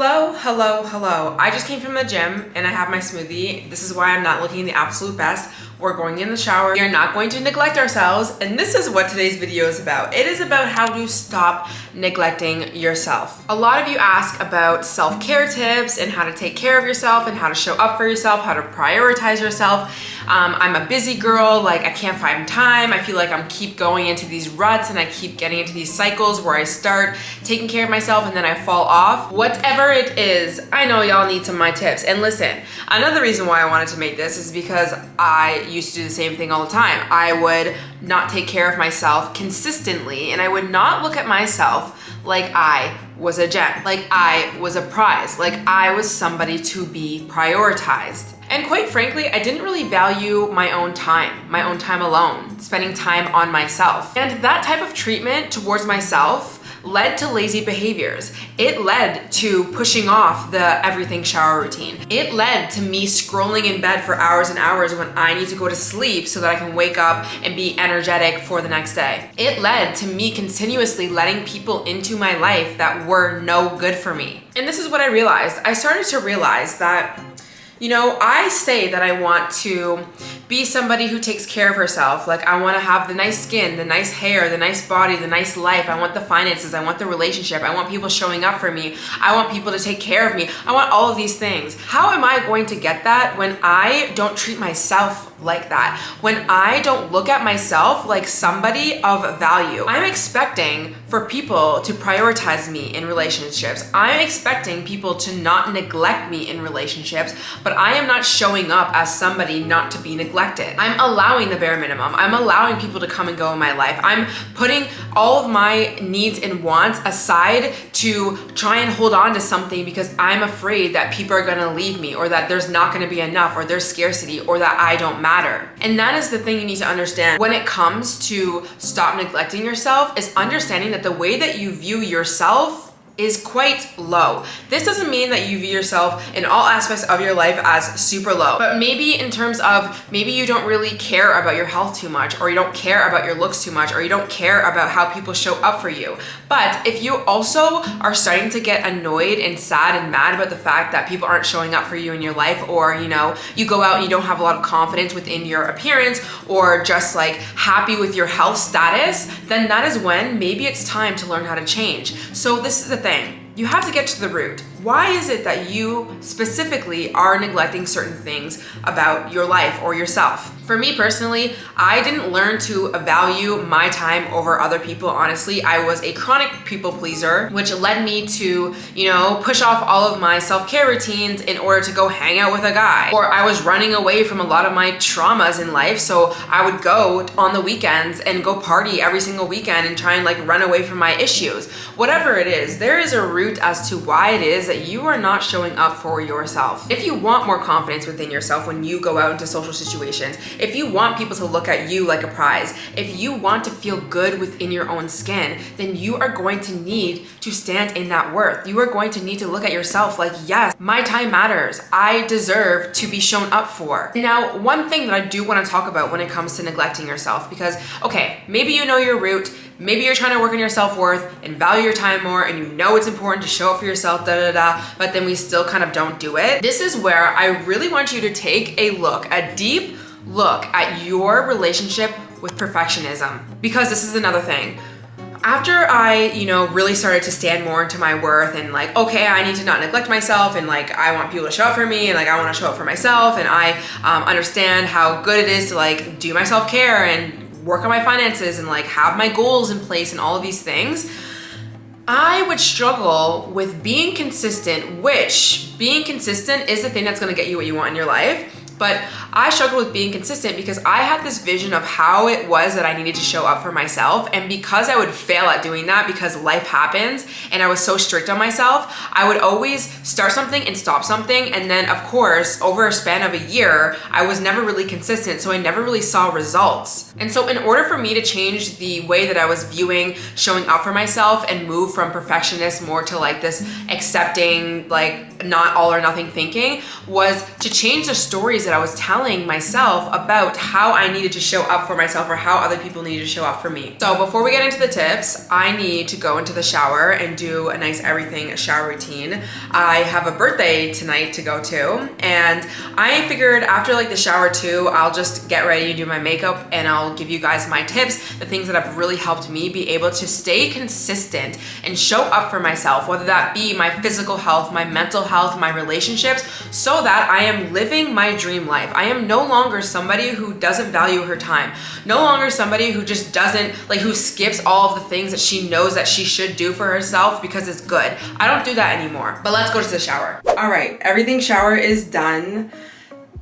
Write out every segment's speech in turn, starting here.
Hello, hello, hello. I just came from the gym and I have my smoothie. This is why I'm not looking the absolute best. We're going in the shower. We are not going to neglect ourselves. And this is what today's video is about. It is about how to stop neglecting yourself. A lot of you ask about self-care tips and how to take care of yourself and how to show up for yourself, how to prioritize yourself. I'm a busy girl, like I can't find time. I feel like I'm keep going into these ruts and I keep getting into these cycles where I start taking care of myself and then I fall off. Whatever it is, I know y'all need some of my tips. And listen, another reason why I wanted to make this is because I used to do the same thing all the time. I would not take care of myself consistently and I would not look at myself like I was a gem, like I was a prize, like I was somebody to be prioritized. And quite frankly, I didn't really value my own time alone, spending time on myself. And that type of treatment towards myself led to lazy behaviors. It led to pushing off the everything shower routine. It led to me scrolling in bed for hours and hours when I need to go to sleep so that I can wake up and be energetic for the next day. It led to me continuously letting people into my life that were no good for me. And this is what I realized. I started to realize that I say that I want to be somebody who takes care of herself. Like I want to have the nice skin, the nice hair, the nice body, the nice life. I want the finances. I want the relationship. I want people showing up for me. I want people to take care of me. I want all of these things. How am I going to get that when I don't treat myself like that? When I don't look at myself like somebody of value? I'm expecting for people to prioritize me in relationships. I'm expecting people to not neglect me in relationships, but I am not showing up as somebody not to be neglected. I'm allowing the bare minimum. I'm allowing people to come and go in my life. I'm putting all of my needs and wants aside to try and hold on to something because I'm afraid that people are gonna leave me or that there's not gonna be enough or there's scarcity or that I don't matter. And that is the thing you need to understand when it comes to stop neglecting yourself, is understanding that the way that you view yourself is quite low. This doesn't mean that you view yourself in all aspects of your life as super low, but maybe in terms of maybe you don't really care about your health too much, or you don't care about your looks too much, or you don't care about how people show up for you. But if you also are starting to get annoyed and sad and mad about the fact that people aren't showing up for you in your life, or you go out and you don't have a lot of confidence within your appearance, or just like happy with your health status, then that is when maybe it's time to learn how to change. So this is the thing. You have to get to the root. Why is it that you specifically are neglecting certain things about your life or yourself? For me personally, I didn't learn to value my time over other people. Honestly, I was a chronic people pleaser, which led me to, push off all of my self-care routines in order to go hang out with a guy. Or I was running away from a lot of my traumas in life, so I would go on the weekends and go party every single weekend and try and run away from my issues. Whatever it is, there is a root as to why it is that you are not showing up for yourself. If you want more confidence within yourself when you go out into social situations, if you want people to look at you like a prize, if you want to feel good within your own skin, then you are going to need to stand in that worth. You are going to need to look at yourself like, yes, my time matters. I deserve to be shown up for. Now, one thing that I do want to talk about when it comes to neglecting yourself, because, okay, maybe you know your root, maybe you're trying to work on your self-worth and value your time more, and you know it's important to show up for yourself, but then we still kind of don't do it. This is where I really want you to take a deep look at your relationship with perfectionism, because this is another thing. After I, really started to stand more into my worth and okay, I need to not neglect myself, and I want people to show up for me, and I want to show up for myself, and I understand how good it is to do my self-care and work on my finances and have my goals in place and all of these things, I would struggle with being consistent, which being consistent is the thing that's going to get you what you want in your life. But I struggled with being consistent because I had this vision of how it was that I needed to show up for myself. And because I would fail at doing that because life happens and I was so strict on myself, I would always start something and stop something. And then of course, over a span of a year, I was never really consistent. So I never really saw results. And so in order for me to change the way that I was viewing showing up for myself and move from perfectionist more to this accepting, not all or nothing thinking, was to change the stories that that I was telling myself about how I needed to show up for myself or how other people needed to show up for me. So before we get into the tips, I need to go into the shower and do a nice everything shower routine. I have a birthday tonight to go to, and I figured after like the shower too, I'll just get ready and do my makeup, and I'll give you guys my tips, the things that have really helped me be able to stay consistent and show up for myself, whether that be my physical health, my mental health, my relationships, so that I am living my dream life. I am no longer somebody who doesn't value her time, no longer somebody who just doesn't, like, who skips all of the things that she knows that she should do for herself because it's good. I don't do that anymore. But let's go to the shower. All right, everything shower is done.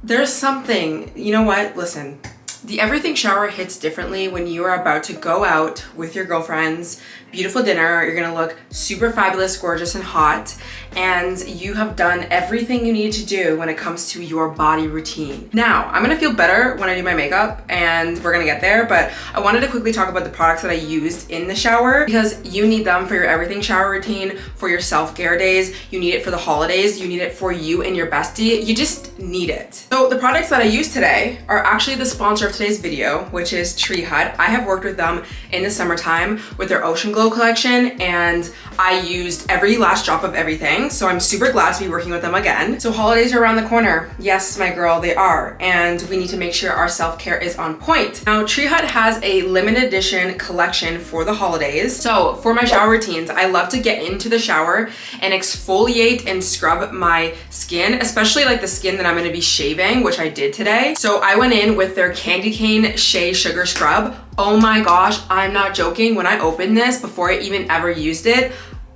There's something, you know what? Listen, the everything shower hits differently when you are about to go out with your girlfriends, beautiful dinner, you're gonna look super fabulous, gorgeous, and hot, and you have done everything you need to do when it comes to your body routine. Now, I'm gonna feel better when I do my makeup, and we're gonna get there, but I wanted to quickly talk about the products that I used in the shower, because you need them for your everything shower routine, for your self-care days, you need it for the holidays, you need it for you and your bestie, you just need it. So the products that I used today are actually the sponsor of today's video, which is Tree Hut. I have worked with them in the summertime with their Ocean Glow collection, and I used every last drop of everything, so I'm super glad to be working with them again. So holidays are around the corner. Yes, my girl, they are, and we need to make sure our self-care is on point. Now, Tree Hut has a limited edition collection for the holidays. So for my shower routines, I love to get into the shower and exfoliate and scrub my skin, especially like the skin that I'm gonna be shaving, which I did today. So I went in with their Candy Cane Shea Sugar Scrub. Oh my gosh, I'm not joking. When I opened this, before I even ever used it,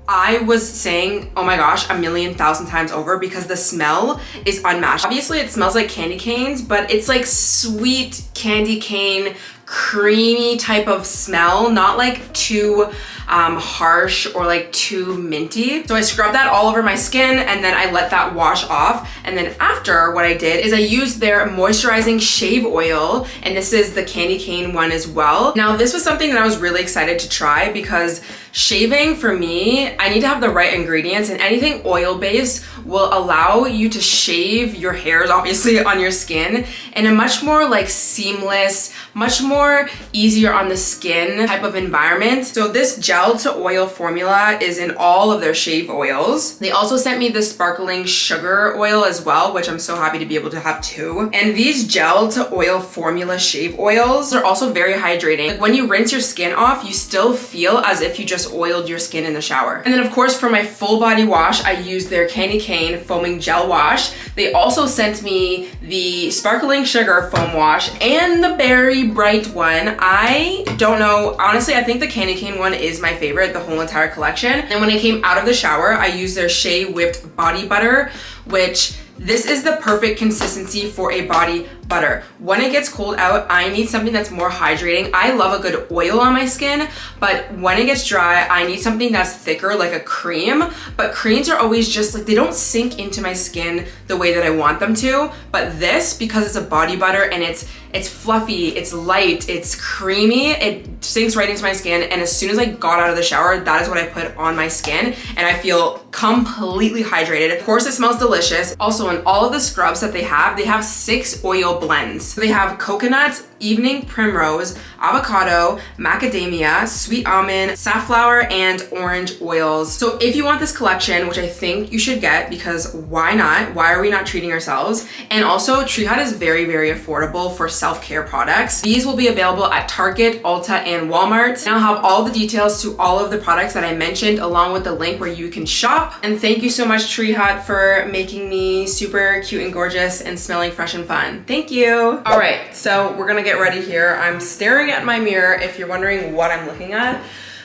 I was saying, oh my gosh, 1,000,000 times over, because the smell is unmatched. Obviously it smells like candy canes, but it's like sweet candy cane, creamy type of smell, not like too harsh or like too minty. So I scrubbed that all over my skin, and then I let that wash off. And then after, what I did is I used their moisturizing shave oil, and this is the candy cane one as well. Now this was something that I was really excited to try, because shaving for me, I need to have the right ingredients, and anything oil based will allow you to shave your hairs obviously on your skin in a much more like seamless, much more easier on the skin type of environment. So this gel to oil formula is in all of their shave oils. They also sent me the sparkling sugar oil as well, which I'm so happy to be able to have too. And these gel to oil formula shave oils are also very hydrating. Like when you rinse your skin off, you still feel as if you just oiled your skin in the shower. And then of course for my full body wash, I used their Candy Cane Foaming Gel Wash. They also sent me the Sparkling Sugar Foam Wash and the Berry Bright one. I don't know, honestly, I think the Candy Cane one is my favorite, the whole entire collection. And when I came out of the shower, I used their Shea Whipped Body Butter, which this is the perfect consistency for a body butter. When it gets cold out, I need something that's more hydrating. I love a good oil on my skin, but when it gets dry, I need something that's thicker, like a cream. But creams are always just like, they don't sink into my skin the way that I want them to. But this, because it's a body butter and it's fluffy, it's light, it's creamy, it sinks right into my skin. And as soon as I got out of the shower, that is what I put on my skin, and I feel completely hydrated. Of course, it smells delicious. Also, in all of the scrubs that they have 6 oil blends. So they have coconut, evening primrose, avocado, macadamia, sweet almond, safflower, and orange oils. So if you want this collection, which I think you should get, because why not? Why are we not treating ourselves? And also, Tree Hut is very, very affordable for self-care products. These will be available at Target, Ulta, and Walmart. And I'll have all the details to all of the products that I mentioned, along with the link where you can shop. And thank you so much, Tree Hut, for making me super cute and gorgeous and smelling fresh and fun. Thank you. All right, so we're gonna get ready here. I'm staring at my mirror. If you're wondering what I'm looking at,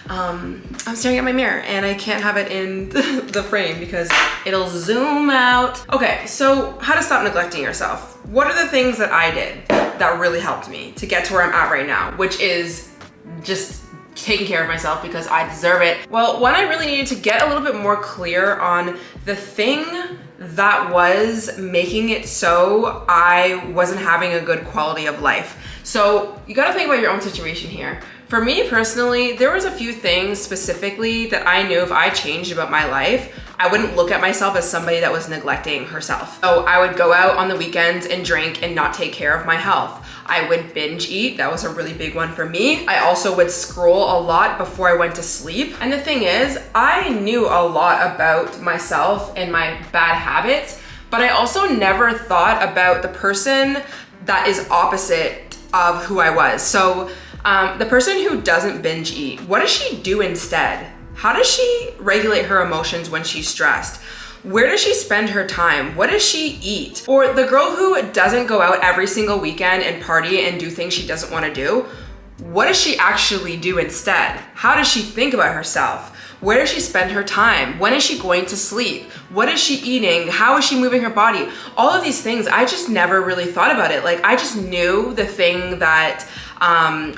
I'm staring at my mirror, and I can't have it in the frame because it'll zoom out. Okay, so how to stop neglecting yourself. What are the things that I did that really helped me to get to where I'm at right now, which is just taking care of myself because I deserve it? Well, one, I really needed to get a little bit more clear on the thing that was making it so I wasn't having a good quality of life. So you gotta think about your own situation here. For me personally, there was a few things specifically that I knew if I changed about my life, I wouldn't look at myself as somebody that was neglecting herself. So I would go out on the weekends and drink and not take care of my health. I would binge eat. That was a really big one for me. I also would scroll a lot before I went to sleep. And the thing is, I knew a lot about myself and my bad habits, but I also never thought about the person that is opposite of who I was. So the person who doesn't binge eat, what does she do instead? How does she regulate her emotions when she's stressed? Where does she spend her time? What does she eat? Or the girl who doesn't go out every single weekend and party and do things she doesn't want to do, what does she actually do instead? How does she think about herself? Where does she spend her time? When is she going to sleep? What is she eating? How is she moving her body? All of these things, I just never really thought about it. Like, I just knew the thing that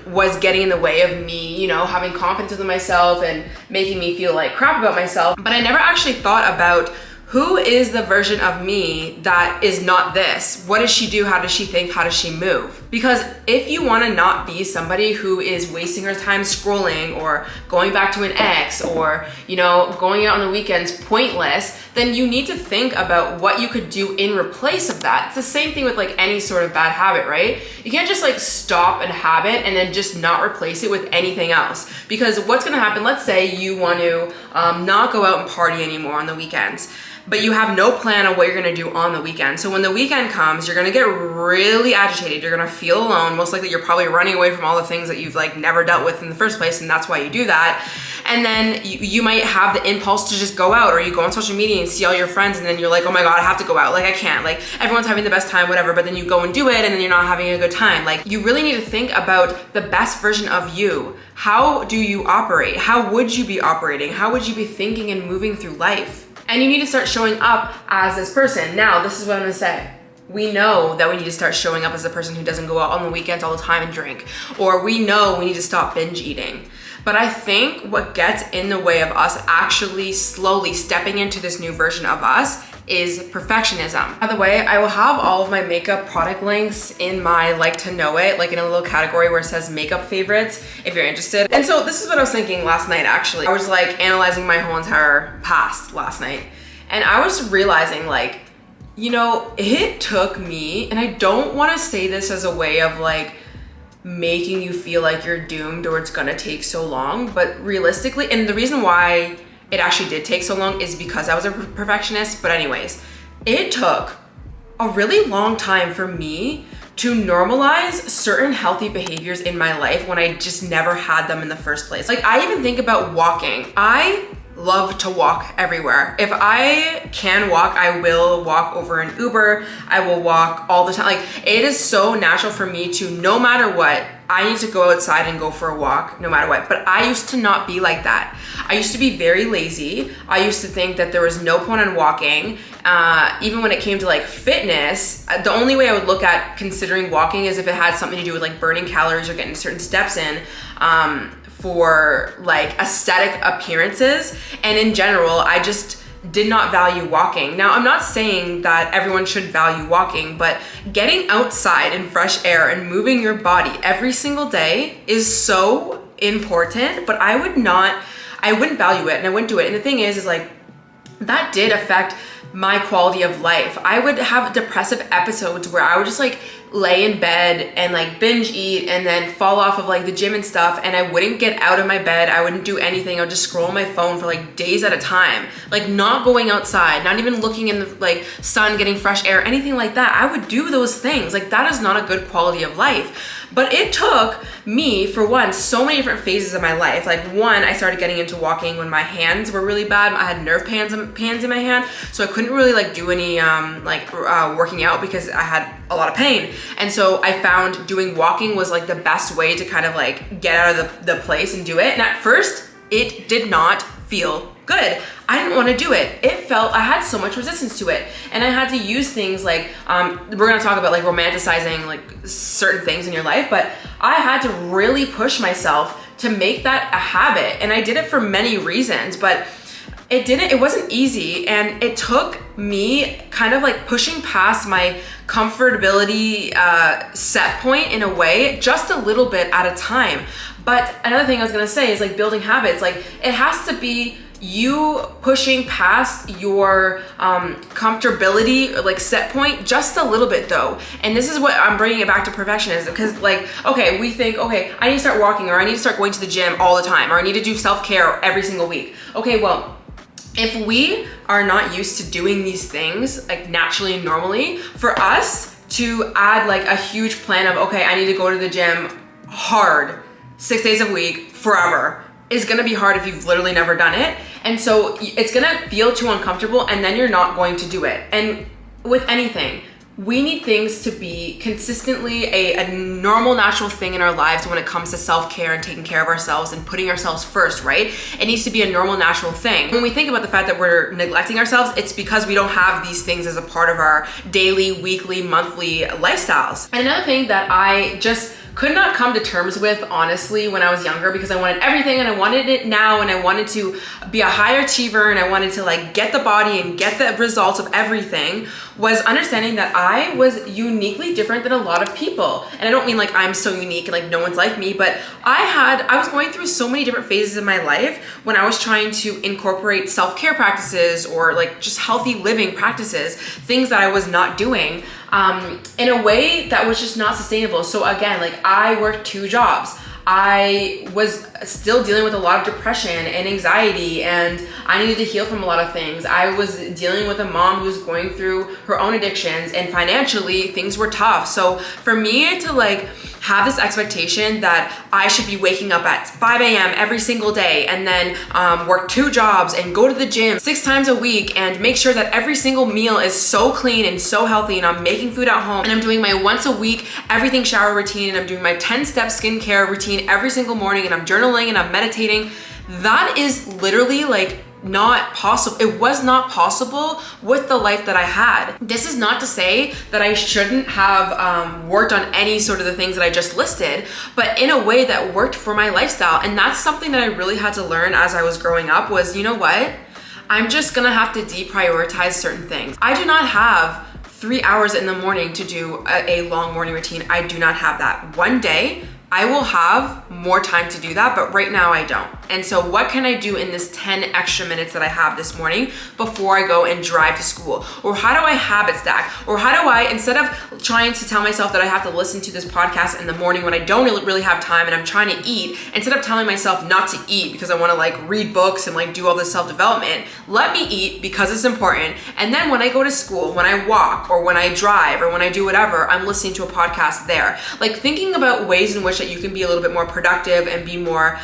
was getting in the way of me, you know, having confidence in myself and making me feel like crap about myself. But I never actually thought about who is the version of me that is not this? What does she do? How does she think? How does she move? Because if you want to not be somebody who is wasting her time scrolling or going back to an ex or, you know, going out on the weekends pointless, then you need to think about what you could do in replace of that. It's the same thing with like any sort of bad habit, right? You can't just like stop a habit and then just not replace it with anything else. Because what's gonna happen, let's say you want to not go out and party anymore on the weekends, but you have no plan on what you're gonna do on the weekend. So when the weekend comes, you're gonna get really agitated. You're gonna feel alone. Most likely you're probably running away from all the things that you've like never dealt with in the first place, and that's why you do that. And then you might have the impulse to just go out, or you go on social media and see all your friends, and then you're like, oh my God, I have to go out. Like, I can't, like everyone's having the best time, whatever, but then you go and do it and then you're not having a good time. Like, you really need to think about the best version of you. How do you operate? How would you be operating? How would you be thinking and moving through life? And you need to start showing up as this person. Now, this is what I'm gonna say. We know that we need to start showing up as the person who doesn't go out on the weekends all the time and drink. Or we know we need to stop binge eating. But I think what gets in the way of us actually slowly stepping into this new version of us is perfectionism. By the way, I will have all of my makeup product links in my like to know it, like in a little category where it says makeup favorites, if you're interested. And so this is what I was thinking last night, actually. I was like analyzing my whole entire past last night. And I was realizing like, you know, it took me, and I don't want to say this as a way of like making you feel like you're doomed or it's gonna take so long, but realistically, and the reason why it actually did take so long is because I was a perfectionist. But anyways, it took a really long time for me to normalize certain healthy behaviors in my life when I just never had them in the first place. Like, I even think about walking. I love to walk everywhere. If I can walk, I will walk over an Uber. I will walk all the time. Like, it is so natural for me to, no matter what, I need to go outside and go for a walk no matter what. But I used to not be like that. I used to be very lazy. I used to think that there was no point in walking. Even when it came to like fitness, the only way I would look at considering walking is if it had something to do with like burning calories or getting certain steps in. For like aesthetic appearances, and in general, I just did not value walking. Now, I'm not saying that everyone should value walking, but getting outside in fresh air and moving your body every single day is so important, but I wouldn't value it and I wouldn't do it. And the thing is like, that did affect my quality of life. I would have depressive episodes where I would just like lay in bed and like binge eat and then fall off of like the gym and stuff, and I wouldn't get out of my bed. I wouldn't do anything. I would just scroll on my phone for like days at a time, like not going outside, not even looking in the like sun, getting fresh air, anything like that. I would do those things. Like, that is not a good quality of life. But it took me, for one, so many different phases of my life. Like, one, I started getting into walking when my hands were really bad. I had nerve pans in my hand, so I couldn't really like do any working out because I had a lot of pain. And so I found doing walking was like the best way to kind of like get out of the place and do it. And at first, it did not feel good. I didn't want to do it. It felt, I had so much resistance to it. And I had to use things like, we're going to talk about like romanticizing like certain things in your life, but I had to really push myself to make that a habit. And I did it for many reasons, but it wasn't easy. And it took me kind of like pushing past my comfortability set point in a way, just a little bit at a time. But another thing I was going to say is like building habits. Like, it has to be you pushing past your comfortability, like set point just a little bit though. And this is what I'm bringing it back to perfectionism, because like, okay, we think, okay, I need to start walking, or I need to start going to the gym all the time, or I need to do self-care every single week. Okay, well, if we are not used to doing these things like naturally and normally, for us to add like a huge plan of, okay, I need to go to the gym hard 6 days a week forever, is gonna be hard if you've literally never done it. And so it's gonna feel too uncomfortable, and then you're not going to do it. And with anything, we need things to be consistently a normal, natural thing in our lives when it comes to self-care and taking care of ourselves and putting ourselves first, right? It needs to be a normal, natural thing. When we think about the fact that we're neglecting ourselves, it's because we don't have these things as a part of our daily, weekly, monthly lifestyles. And another thing that I just could not come to terms with, honestly, when I was younger, because I wanted everything and I wanted it now, and I wanted to be a high achiever, and I wanted to like get the body and get the results of everything, was understanding that I was uniquely different than a lot of people. And I don't mean like I'm so unique and like no one's like me, but I was going through so many different phases in my life when I was trying to incorporate self-care practices or like just healthy living practices, things that I was not doing in a way that was just not sustainable. So again, like I worked 2 jobs. I was still dealing with a lot of depression and anxiety, and I needed to heal from a lot of things. I was dealing with a mom who was going through her own addictions, and financially things were tough. So for me to like have this expectation that I should be waking up at 5 a.m. every single day, and then work 2 jobs and go to the gym 6 times a week, and make sure that every single meal is so clean and so healthy, and I'm making food at home, and I'm doing my once a week everything shower routine, and I'm doing my 10-step skincare routine every single morning, and I'm journaling and I'm meditating. That is literally like not possible. It was not possible with the life that I had. This is not to say that I shouldn't have worked on any sort of the things that I just listed, but in a way that worked for my lifestyle. And that's something that I really had to learn as I was growing up, was, you know what? I'm just gonna have to deprioritize certain things. I do not have 3 hours in the morning to do a long morning routine. I do not have that. One day, I will have more time to do that, but right now I don't. And so what can I do in this 10 extra minutes that I have this morning before I go and drive to school? Or how do I habit stack? Or how do I, instead of trying to tell myself that I have to listen to this podcast in the morning when I don't really have time and I'm trying to eat, instead of telling myself not to eat because I wanna like read books and like do all this self-development, let me eat because it's important. And then when I go to school, when I walk or when I drive or when I do whatever, I'm listening to a podcast there. Like thinking about ways in which that you can be a little bit more productive and be more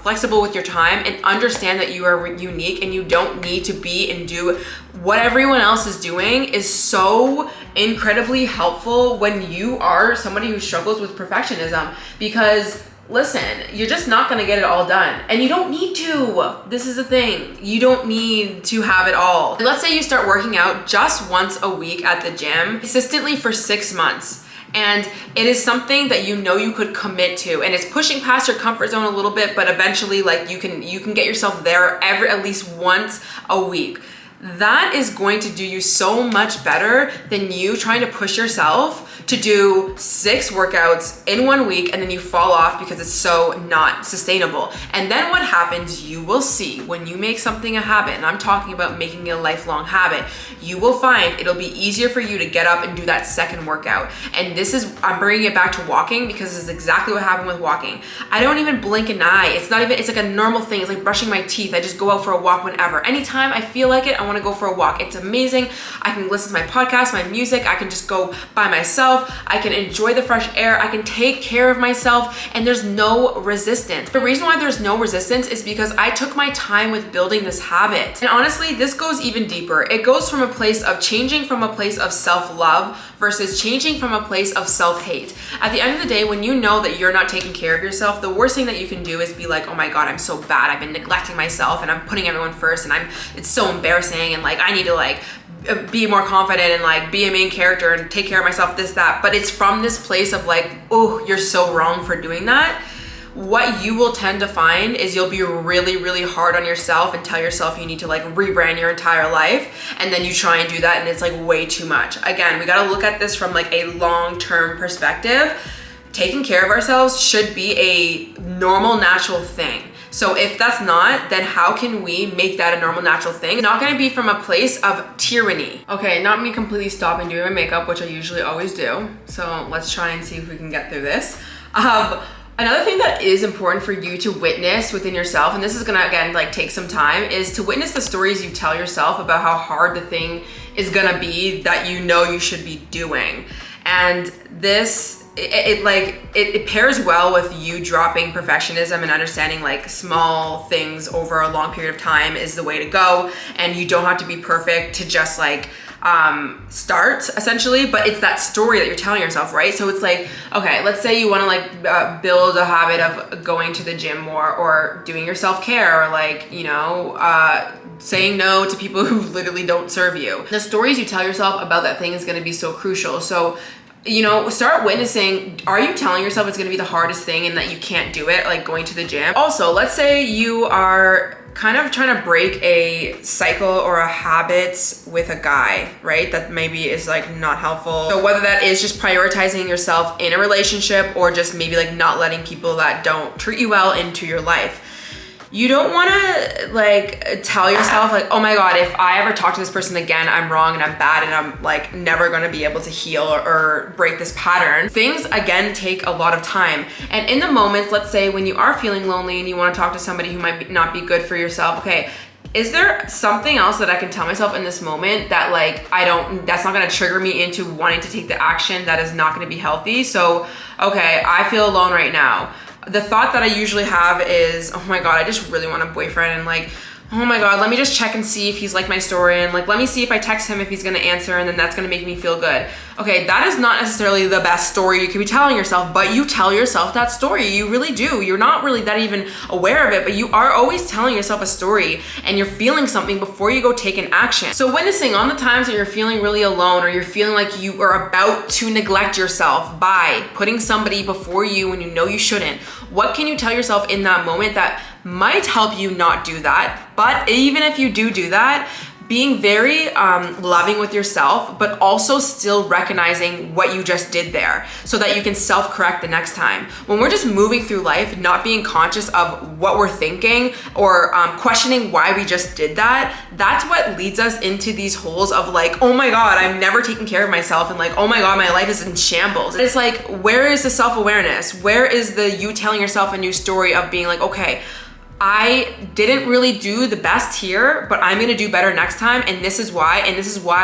flexible with your time, and understand that you are unique and you don't need to be and do what everyone else is doing, is so incredibly helpful when you are somebody who struggles with perfectionism. Because listen, you're just not gonna get it all done, and you don't need to. This is the thing, you don't need to have it all. Let's say you start working out just once a week at the gym consistently for 6 months, and it is something that you know you could commit to, and it's pushing past your comfort zone a little bit, but eventually like you can get yourself there at least once a week. That is going to do you so much better than you trying to push yourself to do 6 workouts in 1 week and then you fall off because it's so not sustainable. And then what happens, you will see when you make something a habit, and I'm talking about making it a lifelong habit, you will find it'll be easier for you to get up and do that second workout. And this is, I'm bringing it back to walking because this is exactly what happened with walking. I don't even blink an eye. It's like a normal thing. It's like brushing my teeth. I just go out for a walk whenever. Anytime I feel like it, I want to go for a walk. It's amazing. I can listen to my podcast, my music. I can just go by myself. I can enjoy the fresh air. I can take care of myself, and there's no resistance. The reason why there's no resistance is because I took my time with building this habit. And honestly, this goes even deeper. It goes from a place of changing from a place of self-love versus changing from a place of self-hate. At the end of the day, when you know that you're not taking care of yourself, the worst thing that you can do is be like, oh my God, I'm so bad. I've been neglecting myself and I'm putting everyone first, and it's so embarrassing, and like I need to like be more confident and like be a main character and take care of myself, this, that. But it's from this place of like, oh, you're so wrong for doing that. What you will tend to find is you'll be really, really hard on yourself and tell yourself you need to like rebrand your entire life. And then you try and do that and it's like way too much. Again, we got to look at this from like a long-term perspective. Taking care of ourselves should be a normal, natural thing. So if that's not, then how can we make that a normal, natural thing? It's not gonna be from a place of tyranny. Okay, not me completely stopping doing my makeup, which I usually always do. So let's try and see if we can get through this. Another thing that is important for you to witness within yourself, and this is gonna, again, like take some time, is to witness the stories you tell yourself about how hard the thing is gonna be that you know you should be doing. And this, it pairs well with you dropping perfectionism and understanding like small things over a long period of time is the way to go, and you don't have to be perfect to just like start, essentially. But it's that story that you're telling yourself, right? So it's like, okay, let's say you want to like build a habit of going to the gym more, or doing your self-care, or like, you know, saying no to people who literally don't serve you. The stories you tell yourself about that thing is going to be so crucial. So, you know, start witnessing, are you telling yourself it's gonna be the hardest thing and that you can't do it, like going to the gym? Also, let's say you are kind of trying to break a cycle or a habit with a guy, right? That maybe is like not helpful. So whether that is just prioritizing yourself in a relationship, or just maybe like not letting people that don't treat you well into your life. You don't want to like tell yourself like, oh my God, if I ever talk to this person again, I'm wrong and I'm bad and I'm like never going to be able to heal or break this pattern. Things again take a lot of time. And in the moments, let's say when you are feeling lonely and you want to talk to somebody who might not be good for yourself, okay, is there something else that I can tell myself in this moment that like that's not gonna trigger me into wanting to take the action that is not gonna be healthy? So, okay, I feel alone right now. The thought that I usually have is, oh my God, I just really want a boyfriend, and like, oh my God, let me just check and see if he's like my story, and like, let me see if I text him if he's gonna answer, and then that's gonna make me feel good. Okay, that is not necessarily the best story you could be telling yourself, but you tell yourself that story. You really do. You're not really that even aware of it, but you are always telling yourself a story, and you're feeling something before you go take an action. So witnessing on the times that you're feeling really alone, or you're feeling like you are about to neglect yourself by putting somebody before you when you know you shouldn't, what can you tell yourself in that moment that might help you not do that? But even if you do that, being very loving with yourself, but also still recognizing what you just did there so that you can self-correct the next time. When we're just moving through life, not being conscious of what we're thinking, or questioning why we just did that, that's what leads us into these holes of like, oh my God, I'm never taking care of myself, and like, oh my God, my life is in shambles. It's like, where is the self-awareness? Where is the you telling yourself a new story of being like, okay, I didn't really do the best here, but I'm gonna do better next time, and this is why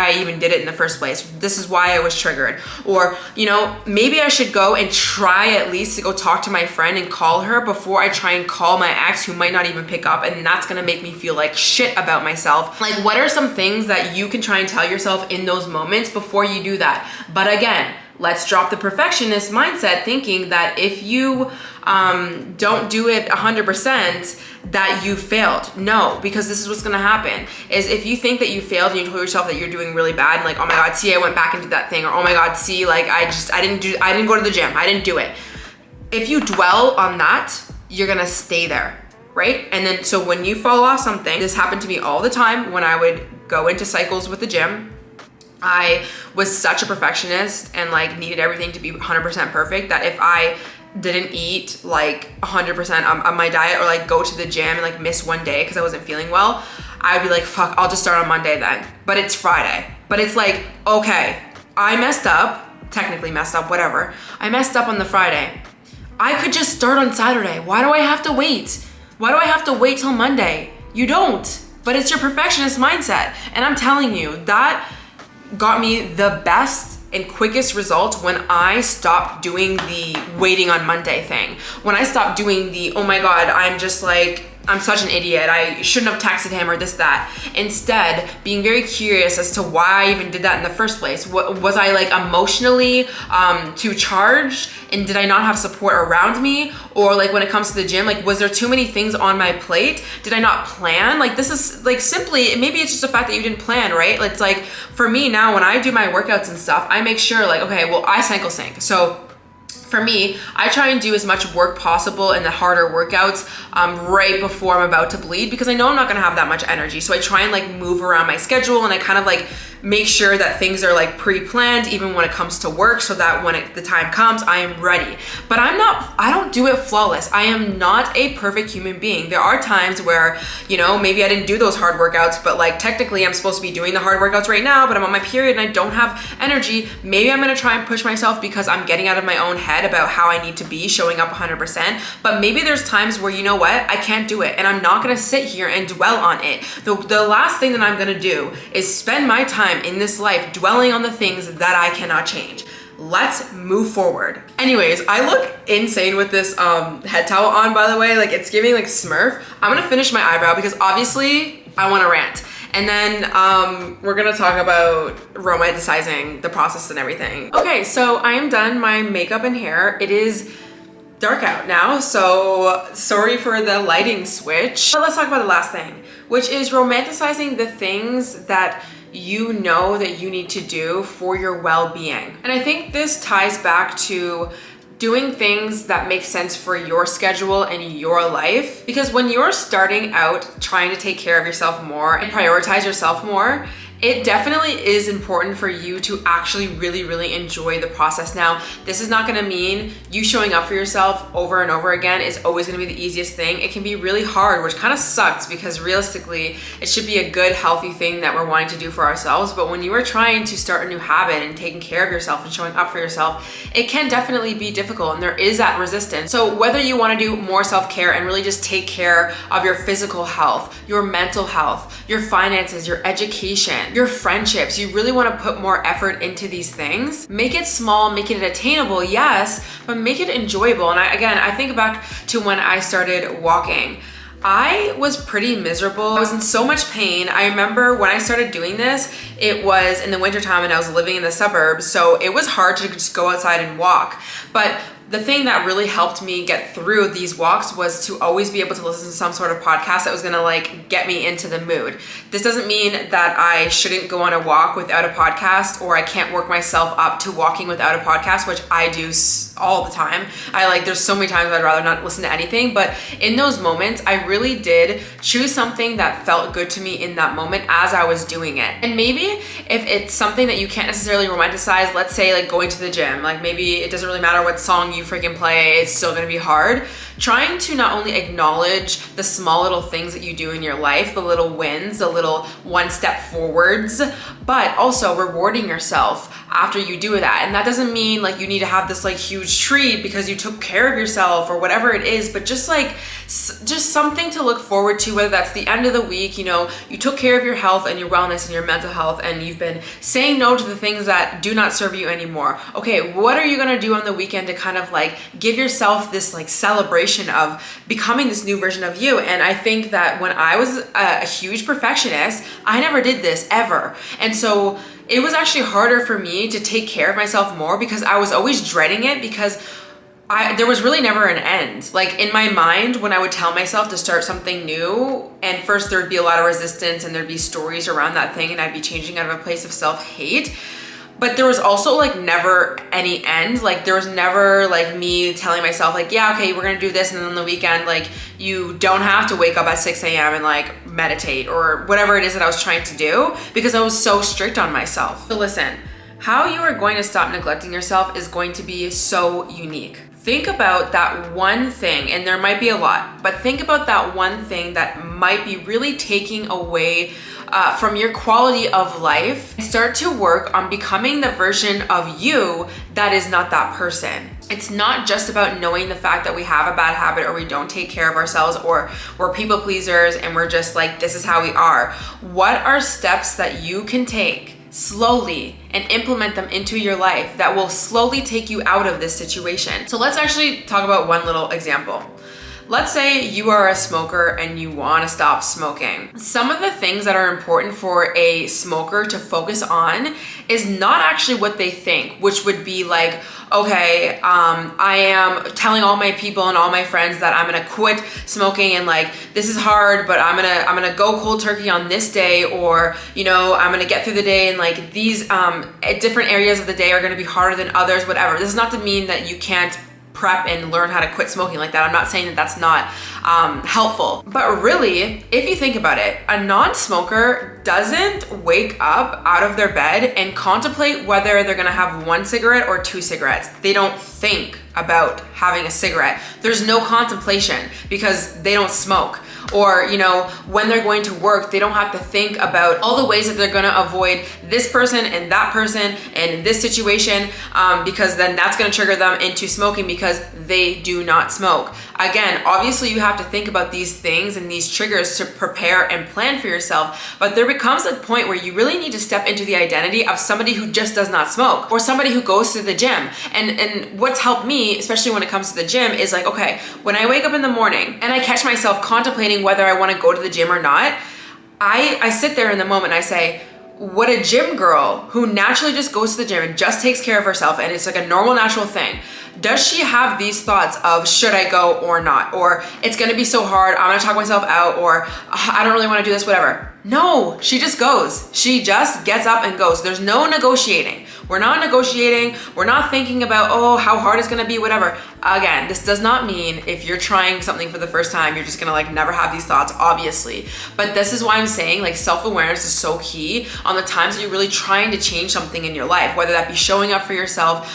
I even did it in the first place. This is why I was triggered. Or, you know, maybe I should go and try at least to go talk to my friend and call her before I try and call my ex, who might not even pick up, and that's gonna make me feel like shit about myself. Like, what are some things that you can try and tell yourself in those moments before you do that? But again, let's drop the perfectionist mindset, thinking that if you don't do it 100%, that you failed. No, because this is what's gonna happen, is if you think that you failed and you told yourself that you're doing really bad, and like, oh my God, see, I went back and did that thing, or oh my God, see, like, I didn't go to the gym, I didn't do it. If you dwell on that, you're gonna stay there, right? And then, so when you fall off something, this happened to me all the time when I would go into cycles with the gym. I was such a perfectionist and like needed everything to be 100% perfect, that if I didn't eat like 100% on my diet, or like go to the gym and like miss one day because I wasn't feeling well, I'd be like, fuck, I'll just start on Monday then. But it's Friday. But it's like, okay, I messed up, technically messed up, whatever. I messed up on the Friday. I could just start on Saturday. Why do I have to wait? Why do I have to wait till Monday? You don't. But it's your perfectionist mindset. And I'm telling you, that got me the best and quickest result when I stopped doing the waiting on Monday thing. When I stopped doing the, oh my God, I'm just like, I'm such an idiot, I shouldn't have texted him, or this, that. Instead, being very curious as to why I even did that in the first place. What, was I like emotionally too charged, and did I not have support around me? Or like when it comes to the gym, like, was there too many things on my plate? Did I not plan? Like, this is like simply, maybe it's just the fact that you didn't plan, right? It's like, for me now, when I do my workouts and stuff, I make sure like, okay, well, I cycle sync. So for me, I try and do as much work possible in the harder workouts right before I'm about to bleed, because I know I'm not gonna have that much energy. So I try and like move around my schedule, and I kind of like make sure that things are like pre-planned even when it comes to work, so that when the time comes, I am ready. But I don't do it flawless. I am not a perfect human being. There are times where, you know, maybe I didn't do those hard workouts, but like technically I'm supposed to be doing the hard workouts right now, but I'm on my period and I don't have energy. Maybe I'm gonna try and push myself because I'm getting out of my own head about how I need to be showing up 100%. But maybe there's times where, you know what, I can't do it, and I'm not gonna sit here and dwell on it. The last thing that I'm gonna do is spend my time in this life dwelling on the things that I cannot change. Let's move forward. Anyways, I look insane with this head towel on, by the way. Like, it's giving like Smurf. I'm gonna finish my eyebrow because obviously I wanna rant. And then we're gonna talk about romanticizing the process and everything. Okay, so I am done my makeup and hair. It is dark out now, so sorry for the lighting switch. But let's talk about the last thing, which is romanticizing the things that you know that you need to do for your well-being. And I think this ties back to doing things that make sense for your schedule and your life. Because when you're starting out trying to take care of yourself more and prioritize yourself more, it definitely is important for you to actually really enjoy the process. Now, this is not gonna mean you showing up for yourself over and over again is always gonna be the easiest thing. It can be really hard, which kind of sucks because realistically, it should be a good, healthy thing that we're wanting to do for ourselves. But when you are trying to start a new habit and taking care of yourself and showing up for yourself, it can definitely be difficult, and there is that resistance. So whether you wanna do more self-care and really just take care of your physical health, your mental health, your finances, your education, your friendships, you really want to put more effort into these things. Make it small, make it attainable, yes, but make it enjoyable. And I think back to when I started walking. I was pretty miserable. I was in so much pain. I remember when I started doing this, it was in the wintertime and I was living in the suburbs, so it was hard to just go outside and walk. But the thing that really helped me get through these walks was to always be able to listen to some sort of podcast that was gonna like get me into the mood. This doesn't mean that I shouldn't go on a walk without a podcast, or I can't work myself up to walking without a podcast, which I do all the time. There's so many times I'd rather not listen to anything, but in those moments, I really did choose something that felt good to me in that moment as I was doing it. And maybe if it's something that you can't necessarily romanticize, let's say like going to the gym, like maybe it doesn't really matter what song you freaking play, it's still gonna be hard. Trying to not only acknowledge the small little things that you do in your life, the little wins, the little one step forwards, but also rewarding yourself after you do that. And that doesn't mean like you need to have this like huge treat because you took care of yourself or whatever it is, but just something to look forward to, whether that's the end of the week, you know, you took care of your health and your wellness and your mental health, and you've been saying no to the things that do not serve you anymore. Okay, what are you gonna do on the weekend to kind of like give yourself this like celebration of becoming this new version of you? And I think that when I was a huge perfectionist, I never did this ever. And so it was actually harder for me to take care of myself more because I was always dreading it, because there was really never an end. Like in my mind, when I would tell myself to start something new, and first there'd be a lot of resistance and there'd be stories around that thing, and I'd be changing out of a place of self-hate. But there was also like never any end. Like there was never like me telling myself like, yeah, okay, we're gonna do this, and then on the weekend, like you don't have to wake up at 6 a.m. and like meditate or whatever it is that I was trying to do, because I was so strict on myself. So listen, how you are going to stop neglecting yourself is going to be so unique. Think about that one thing, and there might be a lot, but think about that one thing that might be really taking away from your quality of life, and start to work on becoming the version of you that is not that person. It's not just about knowing the fact that we have a bad habit or we don't take care of ourselves or we're people pleasers and we're just like, this is how we are. What are steps that you can take slowly and implement them into your life that will slowly take you out of this situation? So let's actually talk about one little example. Let's say you are a smoker and you want to stop smoking. Some of the things that are important for a smoker to focus on is not actually what they think, which would be like, okay, I am telling all my people and all my friends that I'm gonna quit smoking, and like this is hard, but I'm gonna go cold turkey on this day, or you know, I'm gonna get through the day, and like these different areas of the day are gonna be harder than others, whatever. This is not to mean that you can't prep and learn how to quit smoking like that. I'm not saying that that's not helpful, but really, if you think about it, a non-smoker doesn't wake up out of their bed and contemplate whether they're gonna have 1 cigarette or 2 cigarettes. They don't think about having a cigarette. There's no contemplation because they don't smoke. Or, you know, when they're going to work, they don't have to think about all the ways that they're gonna avoid this person and that person and this situation, because then that's gonna trigger them into smoking because they do not smoke. Again, obviously you have to think about these things and these triggers to prepare and plan for yourself, but there becomes a point where you really need to step into the identity of somebody who just does not smoke, or somebody who goes to the gym. And what's helped me, especially when it comes to the gym, is like, okay, when I wake up in the morning and I catch myself contemplating whether I want to go to the gym or not, I sit there in the moment and I say, what a gym girl who naturally just goes to the gym and just takes care of herself and it's like a normal, natural thing. Does she have these thoughts of should I go or not? Or it's gonna be so hard, I'm gonna talk myself out, or I don't really wanna do this, whatever. No, she just goes. She just gets up and goes. There's no negotiating. We're not negotiating. We're not thinking about, oh, how hard it's gonna be, whatever. Again, this does not mean if you're trying something for the first time, you're just gonna like never have these thoughts, obviously. But this is why I'm saying like self-awareness is so key on the times that you're really trying to change something in your life, whether that be showing up for yourself,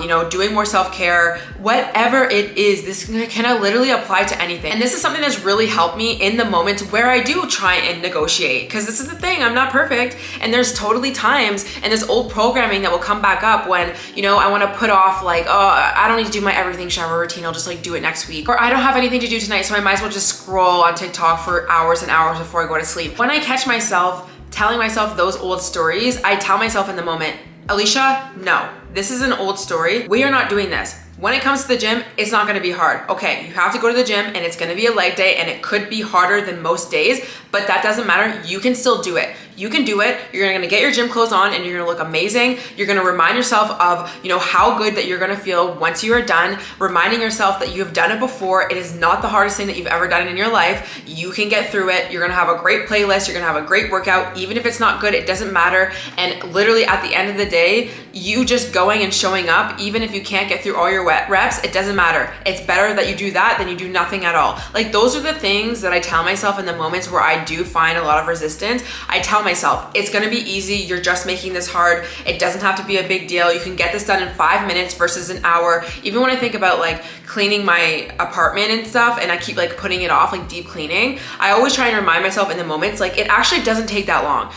you know, doing more self-care, whatever it is. This can literally apply to anything. And this is something that's really helped me in the moments where I do try and negotiate. Because this is the thing, I'm not perfect, and there's totally times and this old programming that will come back up when, you know, I want to put off like, oh, I don't need to do my everything shower routine, I'll just like do it next week, or I don't have anything to do tonight, so I might as well just scroll on TikTok for hours and hours before I go to sleep. When I catch myself telling myself those old stories, I tell myself in the moment, Alicia, no, this is an old story. We are not doing this. When it comes to the gym, it's not gonna be hard. Okay, you have to go to the gym and it's gonna be a leg day and it could be harder than most days, but that doesn't matter. You can still do it. You can do it. You're gonna get your gym clothes on and you're gonna look amazing. You're gonna remind yourself of, you know, how good that you're gonna feel once you are done, reminding yourself that you have done it before. It is not the hardest thing that you've ever done in your life. You can get through it. You're gonna have a great playlist. You're gonna have a great workout. Even if it's not good, it doesn't matter. And literally at the end of the day, you just going and showing up, even if you can't get through all your reps, it doesn't matter. It's better that you do that than you do nothing at all. Like those are the things that I tell myself in the moments where I do find a lot of resistance. I tell myself, it's gonna be easy. You're just making this hard. It doesn't have to be a big deal. You can get this done in 5 minutes versus an hour. Even when I think about like cleaning my apartment and stuff and I keep like putting it off, like deep cleaning, I always try and remind myself in the moments, like it actually doesn't take that long.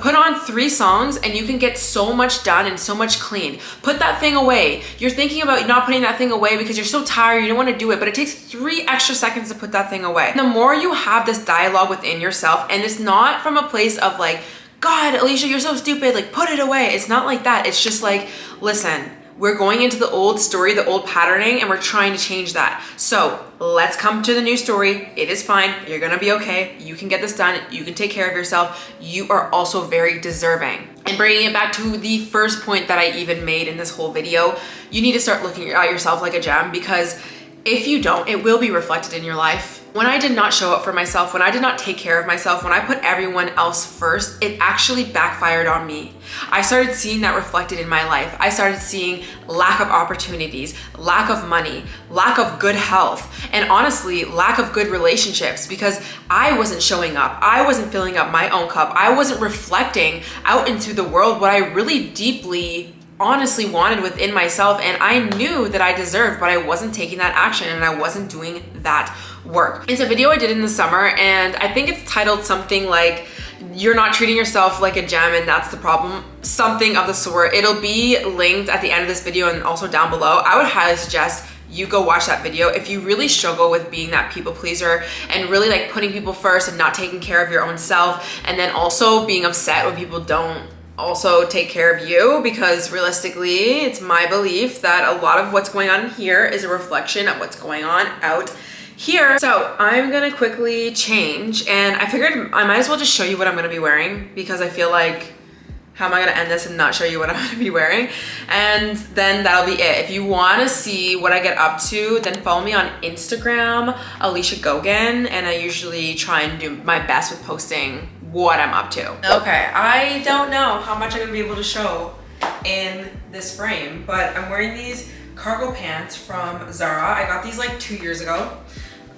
Put on 3 songs and you can get so much done and so much clean. Put that thing away. You're thinking about not putting that thing away because you're so tired, you don't want to do it, but it takes 3 extra seconds to put that thing away. And the more you have this dialogue within yourself, and it's not from a place of like, God, Alicia, you're so stupid, like put it away. It's not like that. It's just like, listen, we're going into the old story, the old patterning, and we're trying to change that. So let's come to the new story. It is fine. You're gonna be okay. You can get this done. You can take care of yourself. You are also very deserving. And bringing it back to the first point that I even made in this whole video, you need to start looking at yourself like a gem, because if you don't, it will be reflected in your life. When I did not show up for myself, when I did not take care of myself, when I put everyone else first, it actually backfired on me. I started seeing that reflected in my life. I started seeing lack of opportunities, lack of money, lack of good health, and honestly, lack of good relationships, because I wasn't showing up. I wasn't filling up my own cup. I wasn't reflecting out into the world what I really deeply honestly wanted within myself, and I knew that I deserved, but I wasn't taking that action and I wasn't doing that work. It's a video I did in the summer, and I think it's titled something like, you're not treating yourself like a gem and that's the problem, something of the sort. It'll be linked at the end of this video and also down below. I would highly suggest you go watch that video if you really struggle with being that people pleaser and really like putting people first and not taking care of your own self, and then also being upset when people don't also take care of you, because realistically, it's my belief that a lot of what's going on here is a reflection of what's going on out here. So I'm gonna quickly change, and I figured I might as well just show you what I'm gonna be wearing, because I feel like, how am I gonna end this and not show you what I'm gonna be wearing? And then that'll be it. If you wanna see what I get up to, then follow me on Instagram, Alicia Gogan, and I usually try and do my best with posting what I'm up to. Okay, I don't know how much I'm gonna be able to show in this frame, but I'm wearing these cargo pants from Zara. I got these like 2 years ago.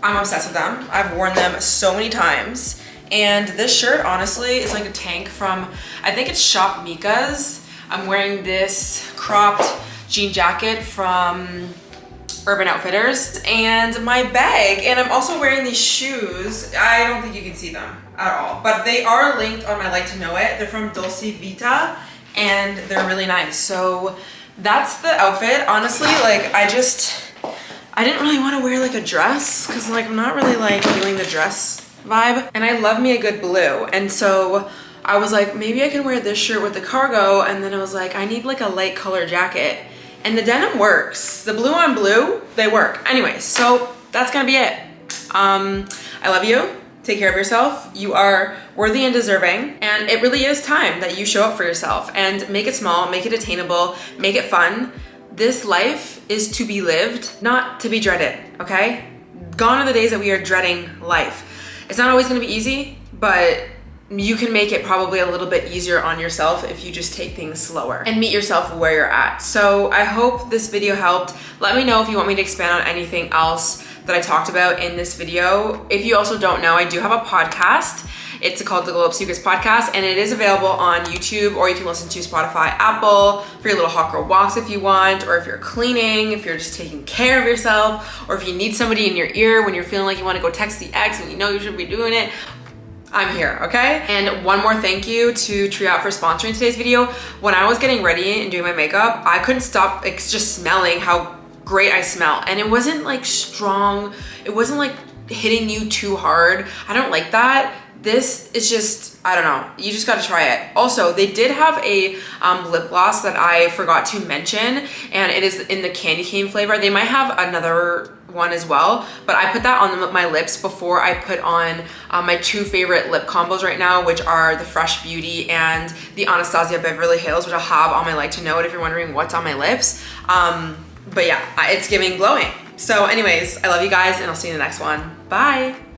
I'm obsessed with them. I've worn them so many times. And this shirt, honestly, is like a tank from, I think it's Shop Mika's. I'm wearing this cropped jean jacket from Urban Outfitters and my bag. And I'm also wearing these shoes. I don't think you can see them at all, but they are linked on my Like to Know It. They're from Dolce Vita and they're really nice. So that's the outfit. Honestly, like I didn't really want to wear like a dress because like I'm not really like feeling the dress vibe. And I love me a good blue. And so I was like, maybe I can wear this shirt with the cargo. And then I was like, I need like a light color jacket. And the denim works. The blue on blue, they work. Anyways, so that's gonna be it. I love you. Take care of yourself. You are worthy and deserving. And it really is time that you show up for yourself and make it small, make it attainable, make it fun. This life is to be lived, not to be dreaded, okay? Gone are the days that we are dreading life. It's not always gonna be easy, but you can make it probably a little bit easier on yourself if you just take things slower and meet yourself where you're at. So I hope this video helped. Let me know if you want me to expand on anything else that I talked about in this video. If you also don't know, I do have a podcast. It's called the Glow Up Secrets Podcast, and it is available on YouTube, or you can listen to Spotify, Apple, for your little hot girl walks if you want, or if you're cleaning, if you're just taking care of yourself, or if you need somebody in your ear when you're feeling like you want to go text the ex and you know you should be doing it. I'm here, okay? And one more thank you to Tree Out for sponsoring today's video. When I was getting ready and doing my makeup, I couldn't stop just smelling how great I smell. And it wasn't like strong, it wasn't like hitting you too hard. I don't like that. This is just, I don't know, you just gotta try it. Also, they did have a lip gloss that I forgot to mention, and it is in the candy cane flavor. They might have another one as well, but I put that on my lips before I put on my two favorite lip combos right now, which are the Fresh Beauty and the Anastasia Beverly Hills, which I'll have on my Like to Know It if you're wondering what's on my lips. But yeah, it's giving glowing. So anyways, I love you guys and I'll see you in the next one. Bye.